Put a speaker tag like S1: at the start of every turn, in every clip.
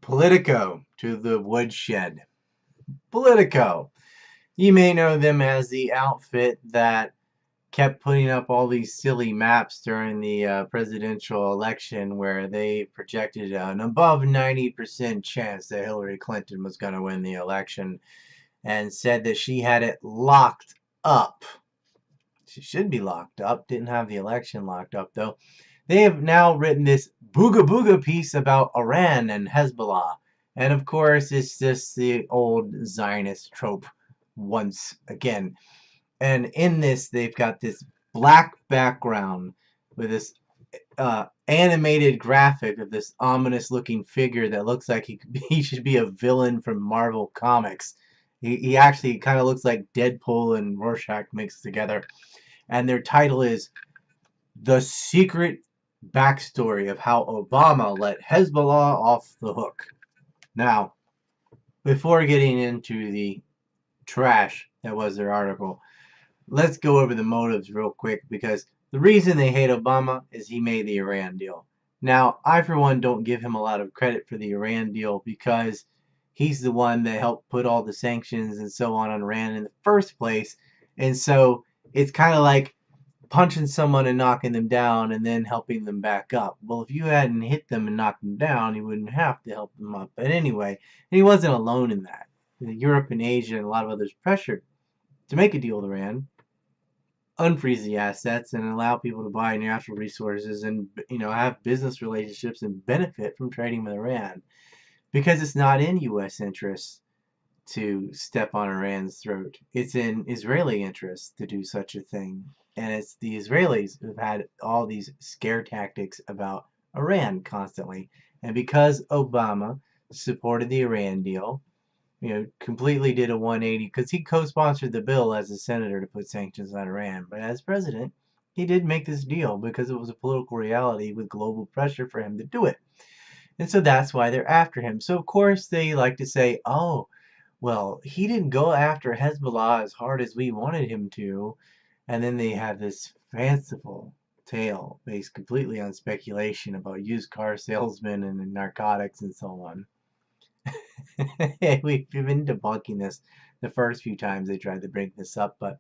S1: Politico to the woodshed. Politico. You may know them as the outfit that kept putting up all these silly maps during the presidential election where they projected an above 90% chance that Hillary Clinton was going to win the election and said that she had it locked up. She should be locked up. Didn't have the election locked up, though. They have now written this booga booga piece about Iran and Hezbollah. And of course, it's just the old Zionist trope once again. And in this, they've got this black background with this animated graphic of this ominous looking figure that looks like he should be a villain from Marvel Comics. He actually kind of looks like Deadpool and Rorschach mixed together. And their title is The Secret Backstory of How Obama Let Hezbollah Off the Hook. Now, before getting into the trash that was their article, let's go over the motives real quick, because the reason they hate Obama is he made the Iran deal. Now, I for one don't give him a lot of credit for the Iran deal because he's the one that helped put all the sanctions and so on Iran in the first place. And so it's kind of like punching someone and knocking them down and then helping them back up. Well, if you hadn't hit them and knocked them down, you wouldn't have to help them up. But anyway, and he wasn't alone in that. Europe and Asia and a lot of others pressured to make a deal with Iran, unfreeze the assets, and allow people to buy natural resources and have business relationships and benefit from trading with Iran, because it's not in U.S. interests to step on Iran's throat. It's in Israeli interest to do such a thing. And it's the Israelis who've had all these scare tactics about Iran constantly. And because Obama supported the Iran deal, completely did a 180, because he co-sponsored the bill as a senator to put sanctions on Iran. But as president, he did make this deal because it was a political reality with global pressure for him to do it. And so that's why they're after him. So of course they like to say, oh, well, he didn't go after Hezbollah as hard as we wanted him to. And then they have this fanciful tale based completely on speculation about used car salesmen and narcotics and so on. We've been debunking this the first few times they tried to bring this up, but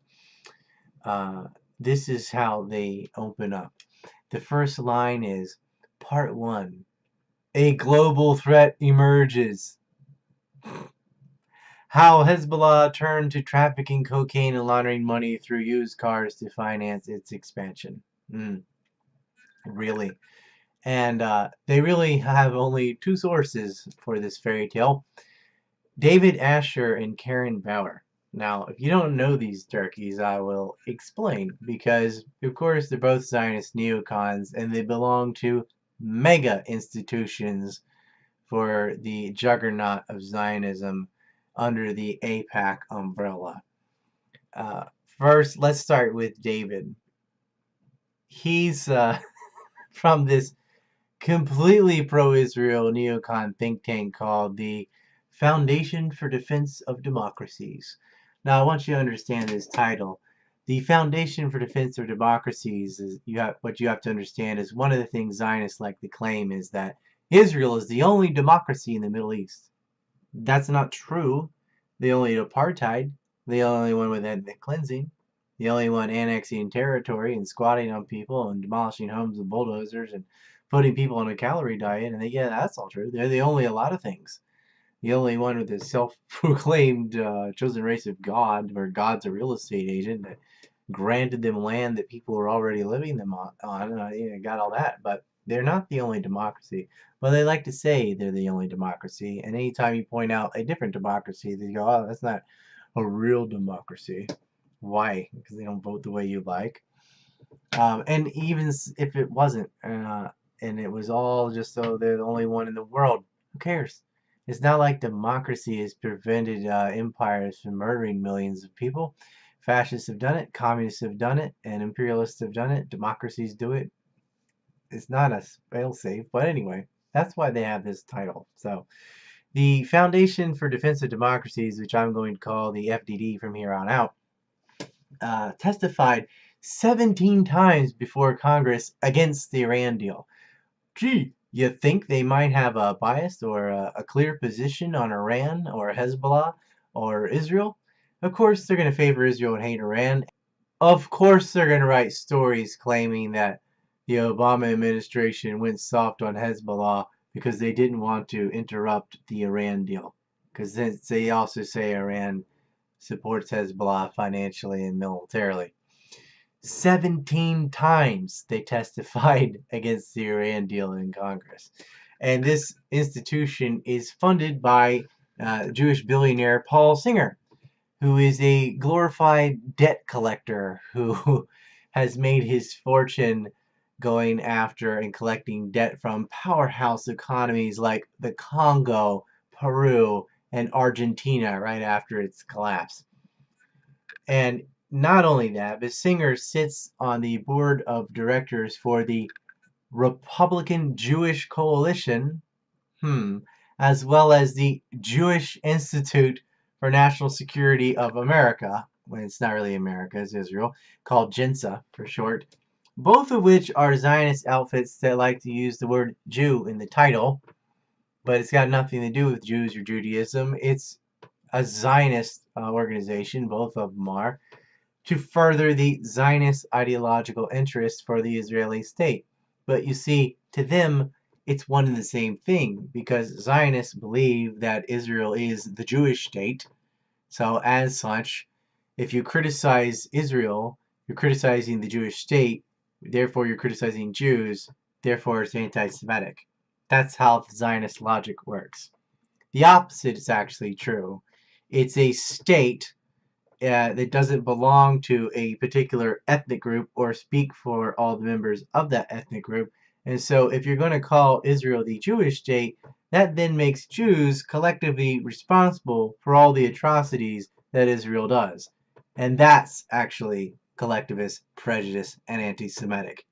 S1: this is how they open up. The first line is Part 1. A global threat emerges. How Hezbollah turned to trafficking cocaine and laundering money through used cars to finance its expansion. Really. And they really have only two sources for this fairy tale: David Asher and Karen Bauer. Now, if you don't know these turkeys, I will explain, because, of course, they're both Zionist neocons, and they belong to mega institutions for the juggernaut of Zionism under the AIPAC umbrella. First, let's start with David. He's from this completely pro-Israel neocon think tank called the Foundation for Defense of Democracies. Now, I want you to understand this title. The Foundation for Defense of Democracies is what you have to understand is one of the things Zionists like to claim is that Israel is the only democracy in the Middle East. That's not true. The only apartheid, the only one with ethnic cleansing, the only one annexing territory and squatting on people and demolishing homes with bulldozers and putting people on a calorie diet. And yeah, that's all true. They're the only a lot of things. The only one with a self-proclaimed chosen race of God, where God's a real estate agent that granted them land that people were already living them on. Got all that, but they're not the only democracy. Well, they like to say they're the only democracy, and anytime you point out a different democracy, they go, oh, that's not a real democracy. Why? Because they don't vote the way you like. And even if it wasn't, and it was all just so they're the only one in the world, who cares? It's not like democracy has prevented empires from murdering millions of people. Fascists have done it, communists have done it, and imperialists have done it. Democracies do it. It's not a failsafe, but anyway, that's why they have this title. So, the Foundation for Defense of Democracies, which I'm going to call the FDD from here on out, testified 17 times before Congress against the Iran deal. Gee, You think they might have a bias or a clear position on Iran or Hezbollah or Israel? Of course, they're going to favor Israel and hate Iran. Of course, they're going to write stories claiming that the Obama administration went soft on Hezbollah because they didn't want to interrupt the Iran deal. Because they also say Iran supports Hezbollah financially and militarily. 17 times they testified against the Iran deal in Congress. And this institution is funded by Jewish billionaire Paul Singer, who is a glorified debt collector who has made his fortune going after and collecting debt from powerhouse economies like the Congo, Peru, and Argentina right after its collapse. And not only that, but Singer sits on the board of directors for the Republican Jewish Coalition, as well as the Jewish Institute for National Security of America, when it's not really America, it's Israel, called JINSA for short, both of which are Zionist outfits that like to use the word Jew in the title, but it's got nothing to do with Jews or Judaism. It's a Zionist organization, both of them are, to further the Zionist ideological interests for the Israeli state. But you see, to them, it's one and the same thing because Zionists believe that Israel is the Jewish state. So, as such, if you criticize Israel, you're criticizing the Jewish state, therefore, you're criticizing Jews, therefore, it's anti Semitic. That's how the Zionist logic works. The opposite is actually true. It's a state that doesn't belong to a particular ethnic group or speak for all the members of that ethnic group. And so if you're going to call Israel the Jewish state, that then makes Jews collectively responsible for all the atrocities that Israel does. And that's actually collectivist prejudice and anti-Semitic.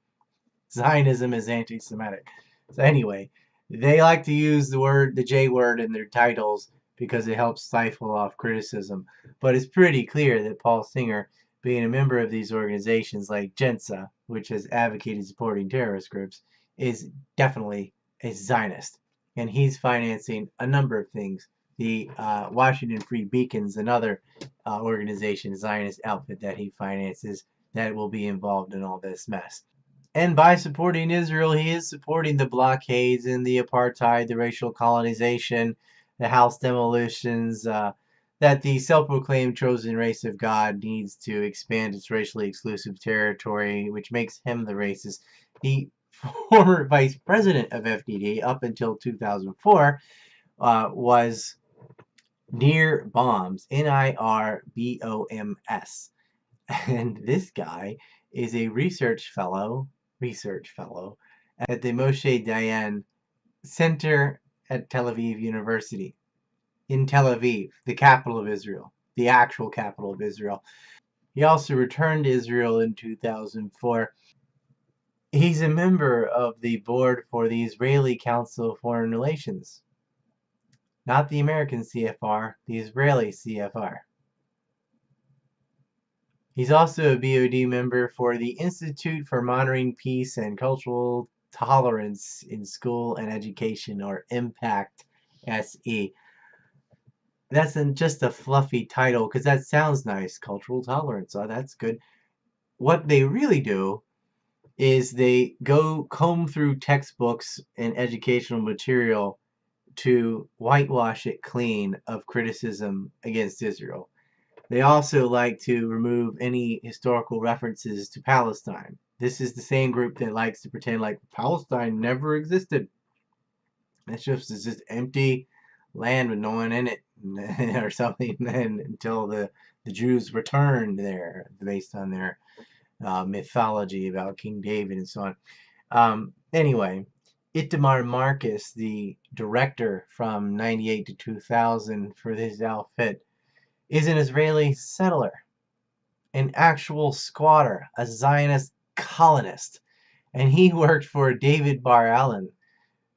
S1: Zionism is anti-Semitic. So anyway, they like to use the J word in their titles because it helps stifle off criticism. But it's pretty clear that Paul Singer, being a member of these organizations like JINSA, which has advocated supporting terrorist groups, is definitely a Zionist. And he's financing a number of things. The Washington Free Beacons, another organization, Zionist outfit that he finances, that will be involved in all this mess. And by supporting Israel, he is supporting the blockades and the apartheid, the racial colonization, the house demolitions, that the self-proclaimed chosen race of God needs to expand its racially exclusive territory, which makes him the racist. The former vice president of FDD, up until 2004, was near bombs, NIRBOMS. And this guy is a research fellow at the Moshe Dayan Center at Tel Aviv University in Tel Aviv, the capital of Israel, the actual capital of Israel. He also returned to Israel in 2004. He's a member of the board for the Israeli Council of Foreign Relations, not the American CFR, the Israeli CFR. He's also a BOD member for the Institute for Monitoring Peace and Cultural Tolerance in School and Education, or IMPACT SE. That's just a fluffy title because that sounds nice, cultural tolerance. Oh, that's good. What they really do is they go comb through textbooks and educational material to whitewash it clean of criticism against Israel. They also like to remove any historical references to Palestine. This is the same group that likes to pretend like Palestine never existed. It's just empty land with no one in it or something until the Jews returned there based on their mythology about King David and so on. Anyway, Itamar Marcus, the director from 98 to 2000 for this outfit, is an Israeli settler, an actual squatter, a Zionist colonist. And he worked for David Bar-Allen,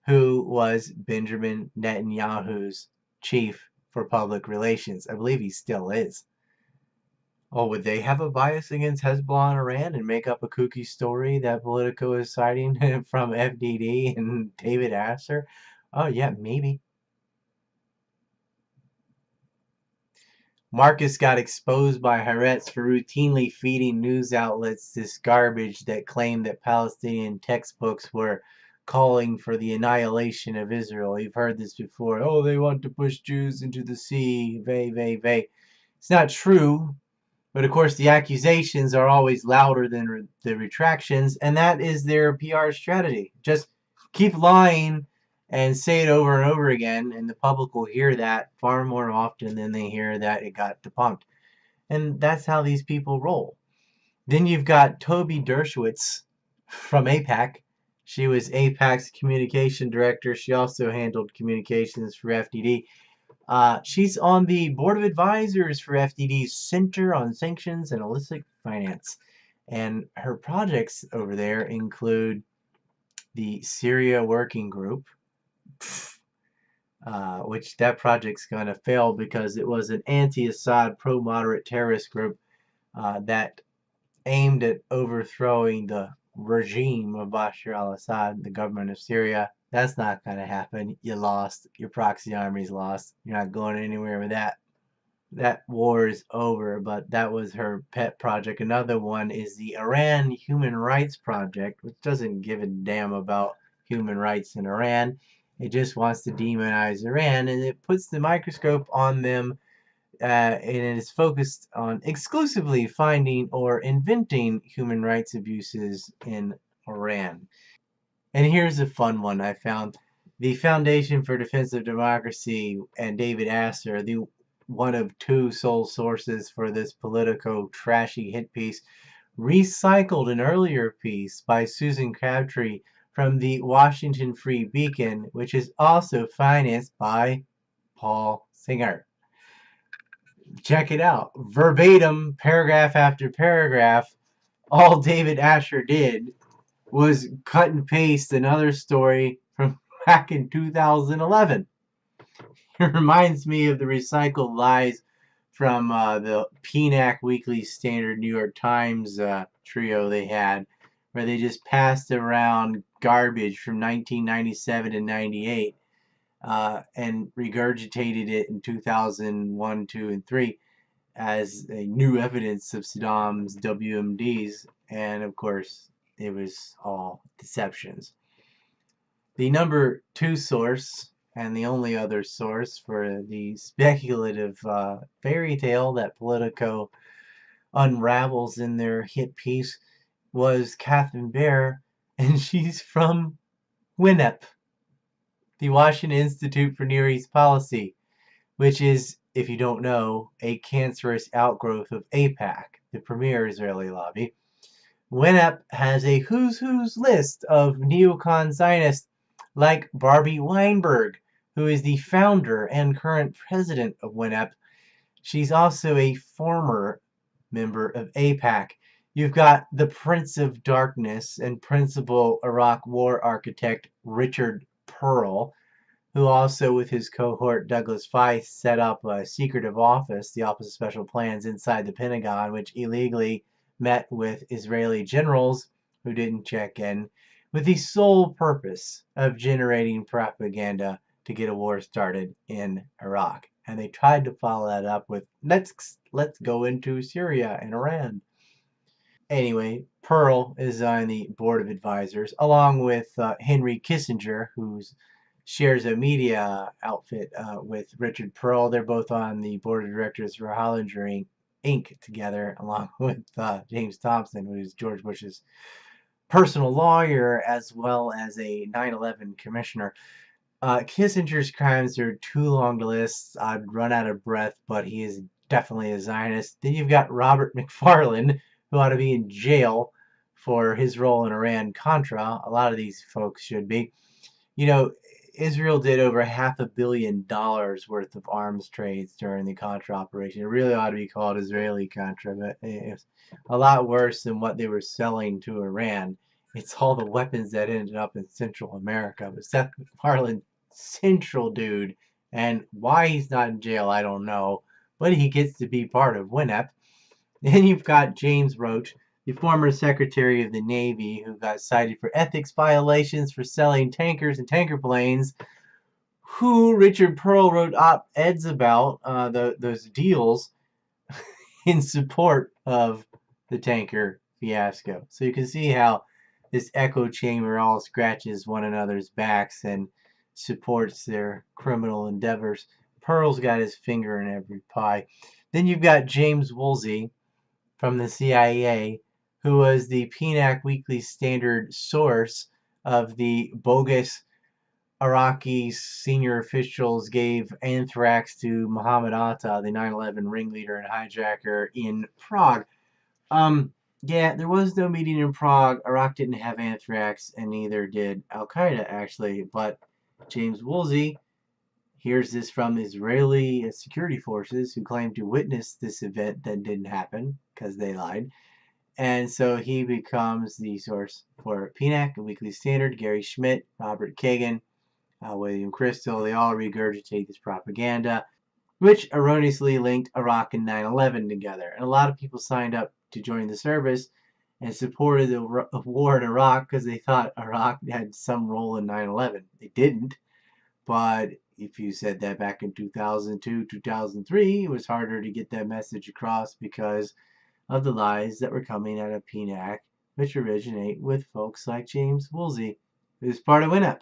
S1: who was Benjamin Netanyahu's chief for public relations. I believe he still is. Oh, would they have a bias against Hezbollah and Iran and make up a kooky story that Politico is citing from FDD and David Asser? Oh, yeah, maybe. Marcus got exposed by Haaretz for routinely feeding news outlets this garbage that claimed that Palestinian textbooks were calling for the annihilation of Israel. You've heard this before. Oh, they want to push Jews into the sea. Vey. It's not true. But of course, the accusations are always louder than the retractions, and that is their PR strategy. Just keep lying and say it over and over again, and the public will hear that far more often than they hear that it got debunked. And that's how these people roll. Then you've got Toby Dershowitz from APAC. She was APAC's communication director. She also handled communications for FDD. She's on the board of advisors for FDD's Center on Sanctions and Illicit Finance. And her projects over there include the Syria Working Group, which that project's going to fail because it was an anti-Assad, pro-moderate terrorist group that aimed at overthrowing the regime of Bashar al-Assad, the government of Syria. That's not going to happen. You lost. Your proxy army's lost. You're not going anywhere with that. That war is over, but that was her pet project. Another one is the Iran Human Rights Project, which doesn't give a damn about human rights in Iran. It just wants to demonize Iran, and it puts the microscope on them, and it is focused on exclusively finding or inventing human rights abuses in Iran. And here's a fun one I found. The Foundation for Defense of Democracy and David Asser, the one of two sole sources for this Politico trashy hit piece, recycled an earlier piece by Susan Crabtree from the Washington Free Beacon, which is also financed by Paul Singer. Check it out. Verbatim, paragraph after paragraph, all David Asher did was cut and paste another story from back in 2011. It reminds me of the recycled lies from the PNAC Weekly Standard New York Times trio they had, where they just passed around garbage from 1997 and 98 and regurgitated it in 2001, 2, and 3 as a new evidence of Saddam's WMDs, and of course, it was all deceptions. The number two source, and the only other source for the speculative fairy tale that Politico unravels in their hit piece, was Catherine Bear, and she's from WINEP, the Washington Institute for Near East Policy, which is, if you don't know, a cancerous outgrowth of AIPAC, the premier Israeli lobby. WINEP has a who's who's list of neocon Zionists like Barbie Weinberg, who is the founder and current president of WINEP. She's also a former member of AIPAC. You've got the Prince of Darkness and principal Iraq war architect Richard Pearl, who also with his cohort Douglas Feist set up a secretive office, the Office of Special Plans, inside the Pentagon, which illegally met with Israeli generals who didn't check in, with the sole purpose of generating propaganda to get a war started in Iraq. And they tried to follow that up with let's go into Syria and Iran. Anyway, Pearl is on the board of advisors, along with Henry Kissinger, who shares a media outfit with Richard Pearl. They're both on the board of directors for Hollinger Inc. together, along with James Thompson, who's George Bush's personal lawyer as well as a 9/11 commissioner. Kissinger's crimes are too long to list. I'd run out of breath, but he is definitely a Zionist. Then you've got Robert McFarlane, who ought to be in jail for his role in Iran-Contra. A lot of these folks should be. You know, Israel did over $500 million worth of arms trades during the Contra operation. It really ought to be called Israeli Contra, but it's a lot worse than what they were selling to Iran. It's all the weapons that ended up in Central America. But Seth MacFarlane, central dude, and why he's not in jail, I don't know. But he gets to be part of WINEP. Then you've got James Roach, the former Secretary of the Navy, who got cited for ethics violations for selling tankers and tanker planes, who Richard Pearl wrote op-eds about those deals in support of the tanker fiasco. So you can see how this echo chamber all scratches one another's backs and supports their criminal endeavors. Pearl's got his finger in every pie. Then you've got James Woolsey from the CIA, who was the PNAC Weekly Standard source of the bogus Iraqi senior officials gave anthrax to Mohammed Atta, the 9/11 ringleader and hijacker in Prague. Yeah, there was no meeting in Prague. Iraq didn't have anthrax, and neither did Al Qaeda, actually. But James Woolsey hears this from Israeli security forces who claim to witness this event that didn't happen because they lied. And so he becomes the source for PNAC, a Weekly Standard. Gary Schmidt, Robert Kagan, William Crystal, they all regurgitate this propaganda, which erroneously linked Iraq and 9/11 together. And a lot of people signed up to join the service and supported the war in Iraq because they thought Iraq had some role in 9/11. They didn't. But if you said that back in 2002, 2003, it was harder to get that message across because of the lies that were coming out of PNAC, which originate with folks like James Woolsey, who's part of WinUp.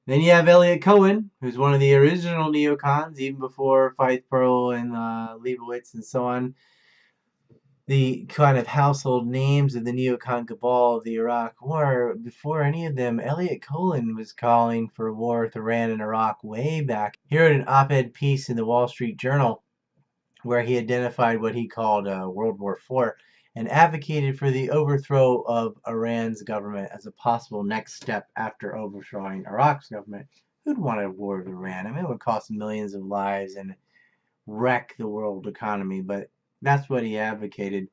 S1: Then you have Elliot Cohen, who's one of the original neocons, even before Faith Pearl and Leibowitz and so on. The kind of household names of the neocon cabal of the Iraq War. Before any of them, Elliot Cohen was calling for war with Iran and Iraq way back. He wrote an op-ed piece in the Wall Street Journal where he identified what he called World War IV and advocated for the overthrow of Iran's government as a possible next step after overthrowing Iraq's government. Who'd want a war with Iran? I mean, it would cost millions of lives and wreck the world economy, but that's what he advocated.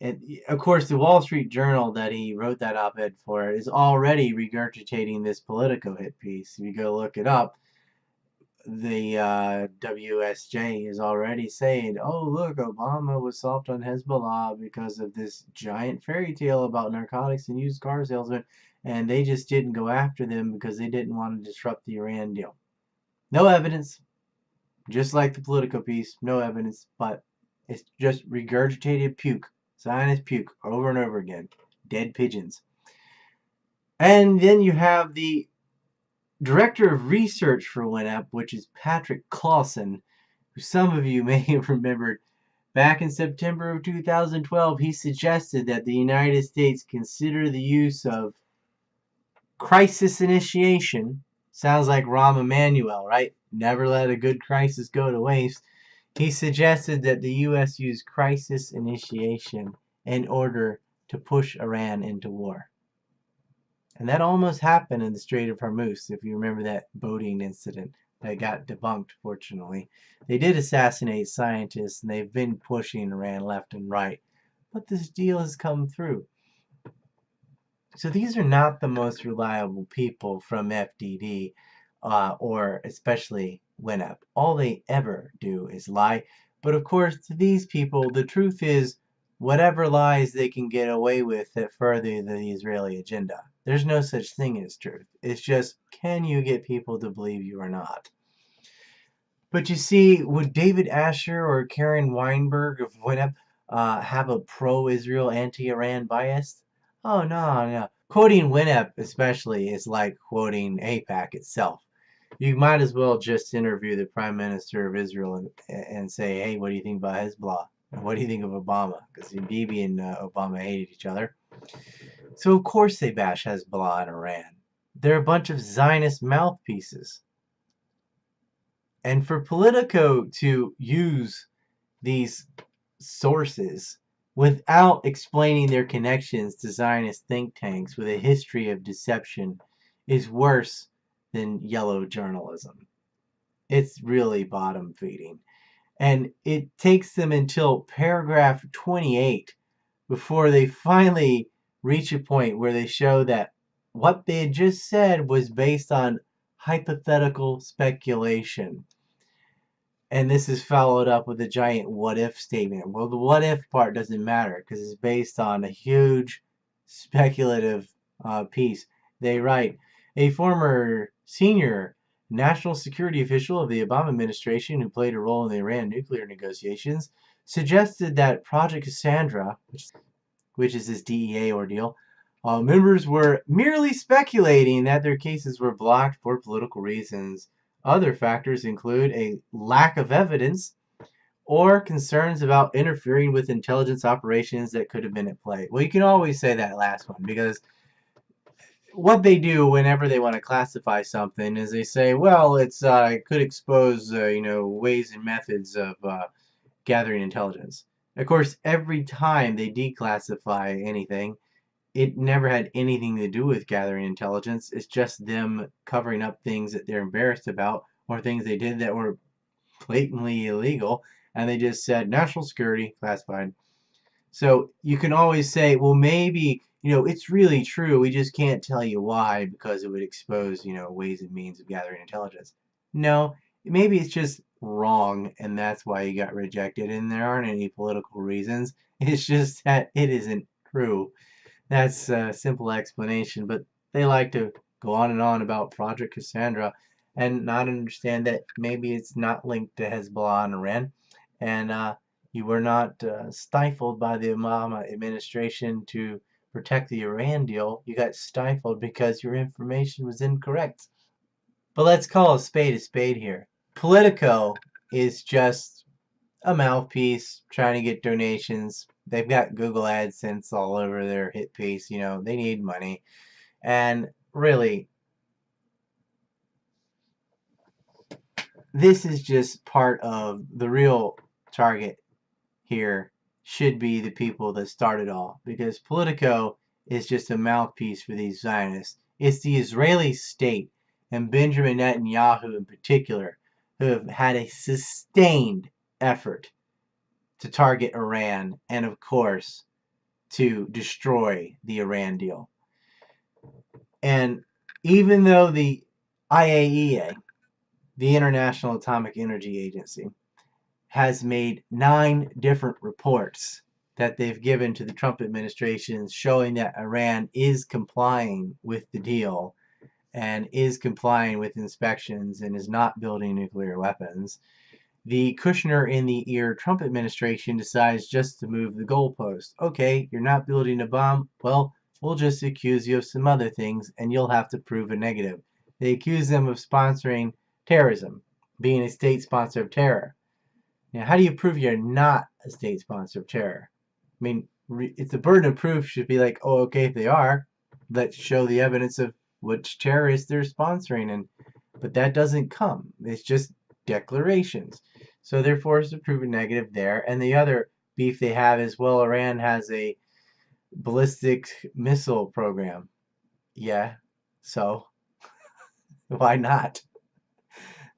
S1: And of course, the Wall Street Journal that he wrote that op-ed for is already regurgitating this Politico hit piece. If you go look it up, the WSJ is already saying, oh, look, Obama was soft on Hezbollah because of this giant fairy tale about narcotics and used car salesmen, and they just didn't go after them because they didn't want to disrupt the Iran deal. No evidence, just like the Politico piece, no evidence, but it's just regurgitated puke, Zionist puke, over and over again. Dead pigeons. And then you have the Director of Research for WinUp, which is Patrick Clausen, who some of you may have remembered. Back in September of 2012, he suggested that the United States consider the use of crisis initiation. Sounds like Rahm Emanuel, right? Never let a good crisis go to waste. He suggested that the U.S. use crisis initiation in order to push Iran into war. And that almost happened in the Strait of Hormuz, if you remember that boating incident that got debunked, fortunately. They did assassinate scientists, and they've been pushing Iran left and right. But this deal has come through. So these are not the most reliable people from FDD, or especially WinUp. All they ever do is lie. But of course, to these people, the truth is whatever lies they can get away with that further the Israeli agenda. There's no such thing as truth. It's just, can you get people to believe you or not? But you see, would David Asher or Karen Weinberg of WinUp have a pro-Israel, anti-Iran bias? Oh, no, no. Quoting WinUp especially is like quoting AIPAC itself. You might as well just interview the Prime Minister of Israel and say, hey, what do you think about Hezbollah? What do you think of Obama? Because Bibi and Obama hated each other. So of course they bash Hezbollah and Iran. They're a bunch of Zionist mouthpieces. And for Politico to use these sources without explaining their connections to Zionist think tanks with a history of deception is worse than yellow journalism. It's really bottom feeding. And it takes them until paragraph 28 before they finally reach a point where they show that what they had just said was based on hypothetical speculation. And this is followed up with a giant what if statement. Well, the what if part doesn't matter because it's based on a huge speculative piece. They write a former senior national security official of the Obama administration who played a role in the Iran nuclear negotiations suggested that Project Cassandra, which is this DEA ordeal, members were merely speculating that their cases were blocked for political reasons. Other factors include a lack of evidence or concerns about interfering with intelligence operations that could have been at play. Well, you can always say that last one because what they do whenever they want to classify something is they say, well, it could expose ways and methods of gathering intelligence. Of course, every time they declassify anything, it never had anything to do with gathering intelligence. It's just them covering up things that they're embarrassed about or things they did that were blatantly illegal, and they just said national security classified. So you can always say, well, maybe, it's really true. We just can't tell you why because it would expose, ways and means of gathering intelligence. No, maybe it's just wrong and that's why you got rejected and there aren't any political reasons. It's just that it isn't true. That's a simple explanation, but they like to go on and on about Project Cassandra and not understand that maybe it's not linked to Hezbollah and Iran. And you were not stifled by the Obama administration to protect the Iran deal. You got stifled because your information was incorrect. But let's call a spade here. Politico is just a mouthpiece trying to get donations. They've got Google AdSense all over their hit piece. They need money. And really, this is just part of the real target here should be the people that started all because Politico is just a mouthpiece for these Zionists. It's the Israeli state and Benjamin Netanyahu in particular who have had a sustained effort to target Iran and, of course, to destroy the Iran deal. And even though the IAEA, the International Atomic Energy Agency, has made 9 different reports that they've given to the Trump administration showing that Iran is complying with the deal and is complying with inspections and is not building nuclear weapons, the Kushner in the ear Trump administration decides just to move the goalpost. Okay, you're not building a bomb. Well, we'll just accuse you of some other things and you'll have to prove a negative. They accuse them of sponsoring terrorism, being a state sponsor of terror. Now, how do you prove you're not a state sponsor of terror? I mean, it's the burden of proof should be like, oh, okay, if they are, let's show the evidence of which terrorists they're sponsoring, but that doesn't come. It's just declarations. So they're forced to prove a negative there. And the other beef they have is, well, Iran has a ballistic missile program. Yeah, so why not?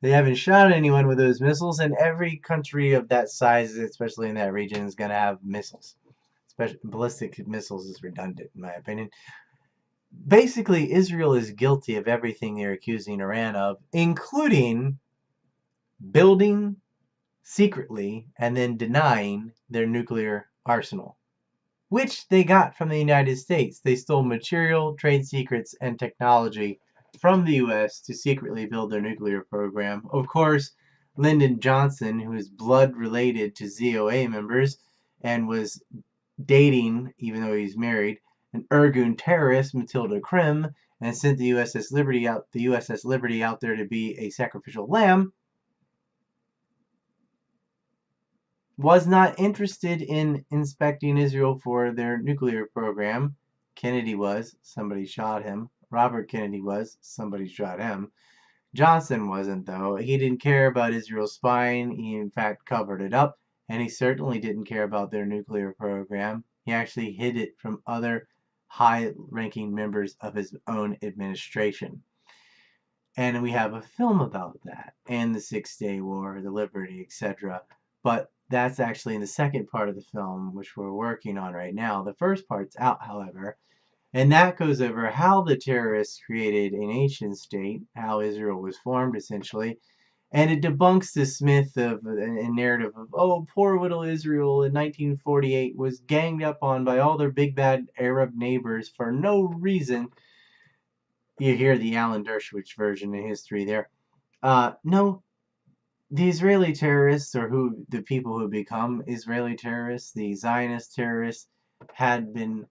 S1: They haven't shot anyone with those missiles, and every country of that size, especially in that region, is going to have missiles. Especially ballistic missiles is redundant, in my opinion. Basically, Israel is guilty of everything they're accusing Iran of, including building secretly and then denying their nuclear arsenal, which they got from the United States. They stole material, trade secrets, and technology from the U.S. to secretly build their nuclear program. Of course, Lyndon Johnson, who is blood related to ZOA members and was dating, even though he's married, an Irgun terrorist, Matilda Krim, and sent the USS Liberty out there to be a sacrificial lamb, was not interested in inspecting Israel for their nuclear program. Kennedy was. Somebody shot him. Robert Kennedy was. Somebody shot him. Johnson wasn't, though. He didn't care about Israel spying. He, in fact, covered it up. And he certainly didn't care about their nuclear program. He actually hid it from other high-ranking members of his own administration. And we have a film about that, and the Six-Day War, the Liberty, etc. But that's actually in the second part of the film, which we're working on right now. The first part's out, however, and that goes over how the terrorists created a nation state, how Israel was formed, essentially, And it debunks this myth of and narrative of, oh, poor little Israel in 1948 was ganged up on by all their big bad Arab neighbors for no reason. You hear the Alan Dershowitz version of history there. No, the Israeli terrorists, or who the people who become Israeli terrorists, the Zionist terrorists, had been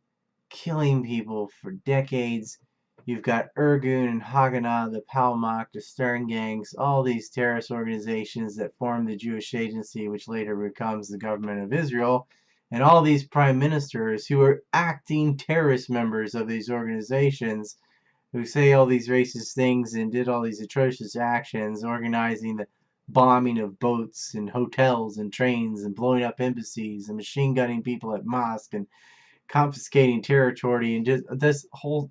S1: killing people for decades. You've got Irgun and Haganah, the Palmach, the Stern gangs, all these terrorist organizations that form the Jewish Agency, which later becomes the government of Israel, and all these prime ministers who are acting terrorist members of these organizations who say all these racist things and did all these atrocious actions, organizing the bombing of boats and hotels and trains and blowing up embassies and machine gunning people at mosques and confiscating territory and just this whole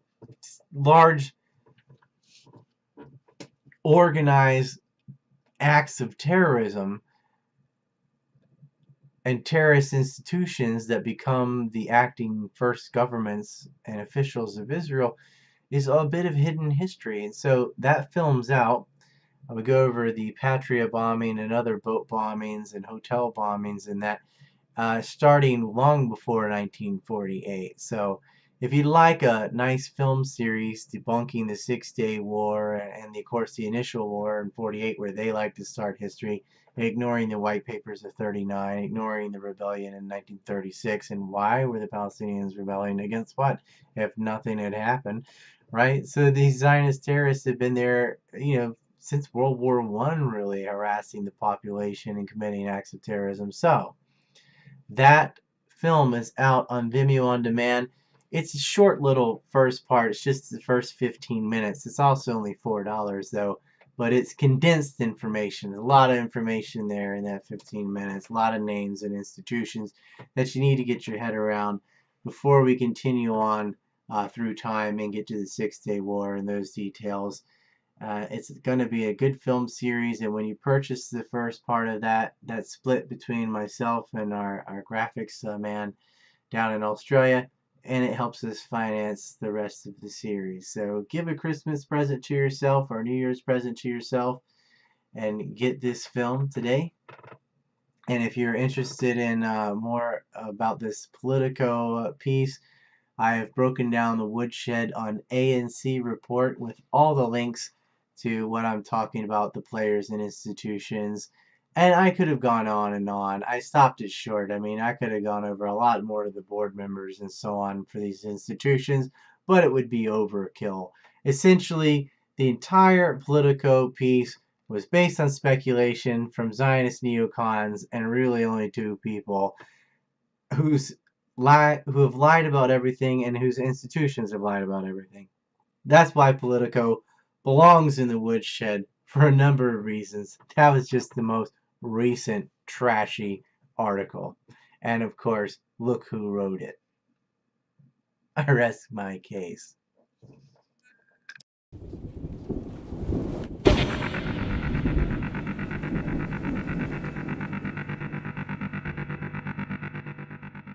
S1: large organized acts of terrorism and terrorist institutions that become the acting first governments and officials of Israel is a bit of hidden history. And so that film's out. I would go over the Patria bombing and other boat bombings and hotel bombings and that starting long before 1948. So if you'd like a nice film series debunking the Six-Day War and, of course, the initial war in 48, where they like to start history, ignoring the white papers of 39, ignoring the rebellion in 1936, and why were the Palestinians rebelling against what if nothing had happened, right? So these Zionist terrorists have been there, since World War I, really harassing the population and committing acts of terrorism. So that film is out on Vimeo on demand. It's a short little first part. It's just the first 15 minutes. It's also only $4 though, but it's condensed information. There's a lot of information there in that 15 minutes. A lot of names and institutions that you need to get your head around before we continue on through time and get to the Six-Day War and those details. It's going to be a good film series, and when you purchase the first part of that split between myself and our graphics man down in Australia, and it helps us finance the rest of the series. So give a Christmas present to yourself or a New Year's present to yourself and get this film today. And if you're interested in more about this Politico piece, I have broken down the woodshed on ANC Report with all the links to what I'm talking about, the players and institutions. And I could have gone on and on. I stopped it short. I mean, I could have gone over a lot more of the board members and so on for these institutions, but it would be overkill. Essentially, the entire Politico piece was based on speculation from Zionist neocons and really only two people whose who have lied about everything and whose institutions have lied about everything. That's why Politico belongs in the woodshed for a number of reasons. That was just the most recent trashy article. And of course, look who wrote it. I rest my case.